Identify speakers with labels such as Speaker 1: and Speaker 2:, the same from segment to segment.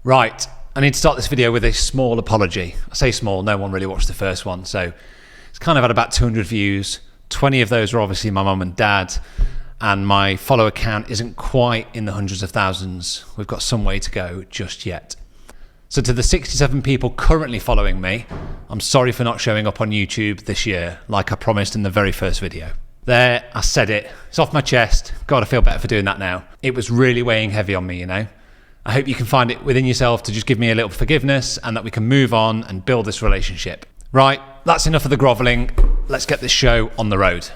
Speaker 1: Right, I need to start this video with a small apology. I say small, no one really watched the first one, so it's kind of had about 200 views. 20 of those are obviously my mum and dad, and my follower count isn't quite in the hundreds of thousands. We've got some way to go just yet. So to the 67 people currently following me, I'm sorry for not showing up on YouTube this year, like I promised in the very first video. There, I said it. It's off my chest. God, I feel better for doing that now. It was really weighing heavy on me, you know. I hope you can find it within yourself to just give me a little forgiveness and that we can move on and build this relationship. Right, that's enough of the grovelling. Let's get this show on the road.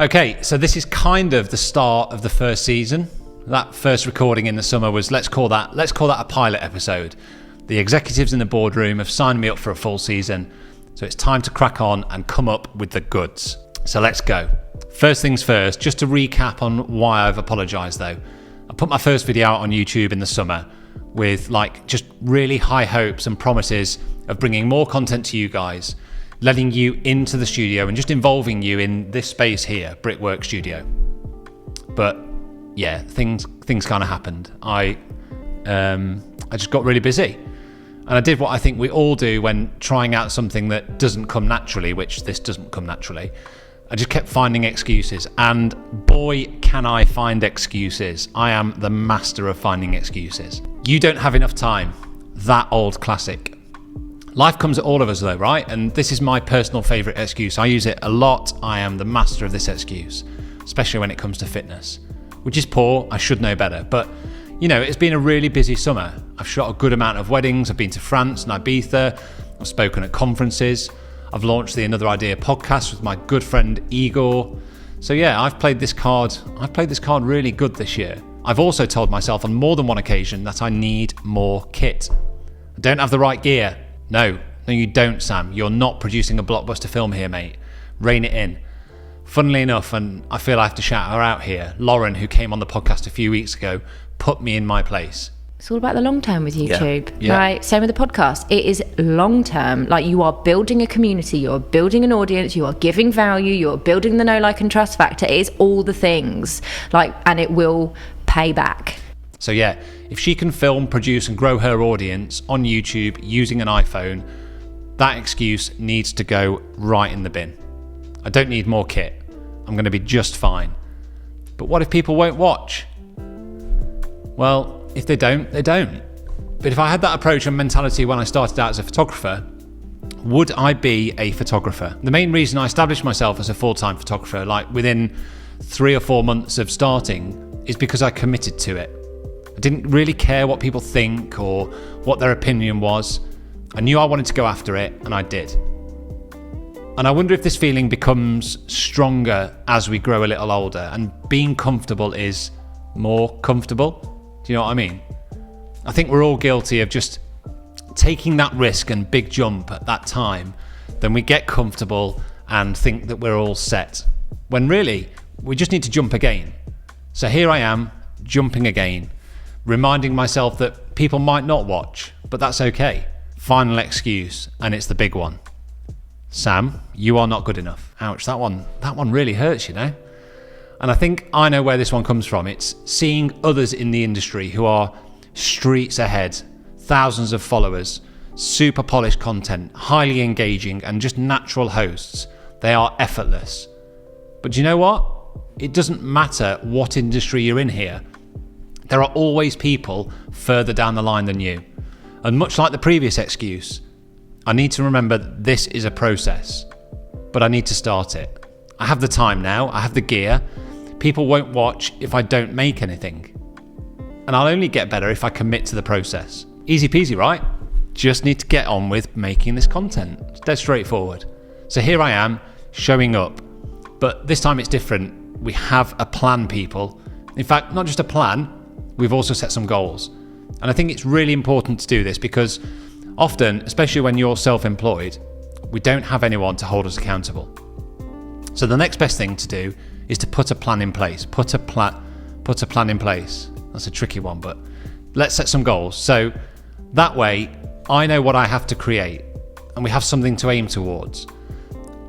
Speaker 1: Okay, so this is kind of the start of the first season. That first recording in the summer was, let's call that a pilot episode. The executives in the boardroom have signed me up for a full season, so it's time to crack on and come up with the goods. So let's go. First things first, just to recap on why I've apologised though. I put my first video out on YouTube in the summer with just really high hopes and promises of bringing more content to you guys, letting you into the studio and just involving you in this space here, Brickwork Studio. But yeah, things kind of happened. I just got really busy. And I did what I think we all do when trying out something that doesn't come naturally, which this doesn't come naturally. I just kept finding excuses, and boy, can I find excuses. I am the master of finding excuses. You don't have enough time. That old classic. Life comes at all of us though, right? And this is my personal favorite excuse. I use it a lot. I am the master of this excuse, especially when it comes to fitness, which is poor. I should know better, but you know, it's been a really busy summer. I've shot a good amount of weddings. I've been to France and Ibiza. I've spoken at conferences. I've launched the Another Idea podcast with my good friend Igor. So yeah, I've played this card really good this year. I've also told myself on more than one occasion that I need more kit. I don't have the right gear. No, you don't, Sam. You're not producing a blockbuster film here, mate. Rein it in. Funnily enough, and I feel I have to shout her out here, Lauren, who came on the podcast a few weeks ago, put me in my place.
Speaker 2: It's all about the long term with YouTube,
Speaker 1: yeah.
Speaker 2: Right? Same with the podcast. It is long term. Like, you are building a community, you're building an audience, you are giving value, you're building the know, like, and trust factor. It is all the things, and it will pay back.
Speaker 1: So yeah, if she can film, produce, and grow her audience on YouTube using an iPhone, that excuse needs to go right in the bin. I don't need more kit. I'm going to be just fine. But what if people won't watch? Well, if they don't, they don't. But if I had that approach and mentality when I started out as a photographer, would I be a photographer? The main reason I established myself as a full-time photographer, within 3 or 4 months of starting, is because I committed to it. I didn't really care what people think or what their opinion was. I knew I wanted to go after it, and I did. And I wonder if this feeling becomes stronger as we grow a little older and being comfortable is more comfortable. Do you know what I mean? I think we're all guilty of just taking that risk and big jump at that time. Then we get comfortable and think that we're all set, when really we just need to jump again. So here I am, jumping again, reminding myself that people might not watch, but that's okay. Final excuse, and it's the big one. Sam, you are not good enough. Ouch, that one really hurts, you know? And I think I know where this one comes from. It's seeing others in the industry who are streets ahead, thousands of followers, super polished content, highly engaging, and just natural hosts. They are effortless. But do you know what? It doesn't matter what industry you're in here. There are always people further down the line than you. And much like the previous excuse, I need to remember that this is a process, but I need to start it. I have the time now, I have the gear. People won't watch if I don't make anything. And I'll only get better if I commit to the process. Easy peasy, right? Just need to get on with making this content. It's dead straightforward. So here I am, showing up. But this time it's different. We have a plan, people. In fact, not just a plan, we've also set some goals. And I think it's really important to do this because often, especially when you're self-employed, we don't have anyone to hold us accountable. So the next best thing to do is to put a plan in place. Put a plan in place. That's a tricky one, but let's set some goals. So that way I know what I have to create and we have something to aim towards.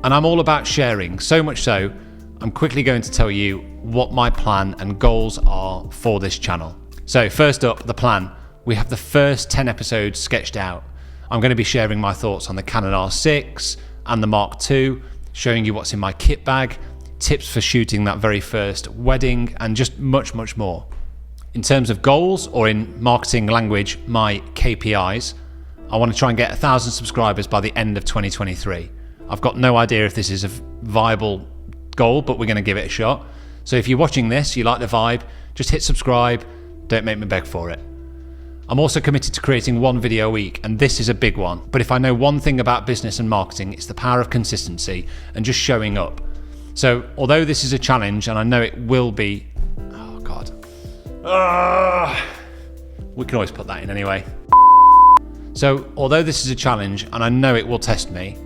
Speaker 1: And I'm all about sharing, so much so, I'm quickly going to tell you what my plan and goals are for this channel. So first up, the plan. We have the first 10 episodes sketched out. I'm going to be sharing my thoughts on the Canon R6 and the Mark II, showing you what's in my kit bag, tips for shooting that very first wedding, and just much, much more. In terms of goals, or in marketing language, my KPIs, I want to try and get 1,000 subscribers by the end of 2023. I've got no idea if this is a viable goal, but we're going to give it a shot. So if you're watching this, you like the vibe, just hit subscribe, don't make me beg for it. I'm also committed to creating one video a week, and this is a big one. But if I know one thing about business and marketing, it's the power of consistency and just showing up. So although this is a challenge, and I know it will be, oh God. We can always put that in anyway. So although this is a challenge, and I know it will test me,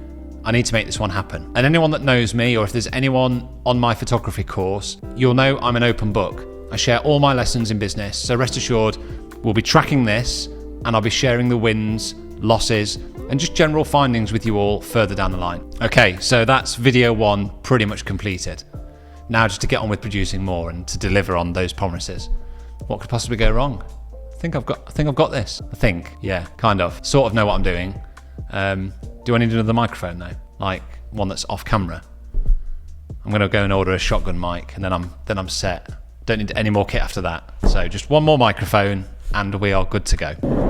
Speaker 1: I need to make this one happen. And anyone that knows me, or if there's anyone on my photography course, you'll know I'm an open book. I share all my lessons in business, so rest assured, we'll be tracking this, and I'll be sharing the wins, losses, and just general findings with you all further down the line. Okay, so that's video one pretty much completed. Now just to get on with producing more and to deliver on those promises. What could possibly go wrong? I think I've got this. Yeah, kind of. Sort of know what I'm doing. Do I need another microphone though? Like one that's off camera? I'm gonna go and order a shotgun mic, and then I'm set. Don't need any more kit after that. So just one more microphone and we are good to go.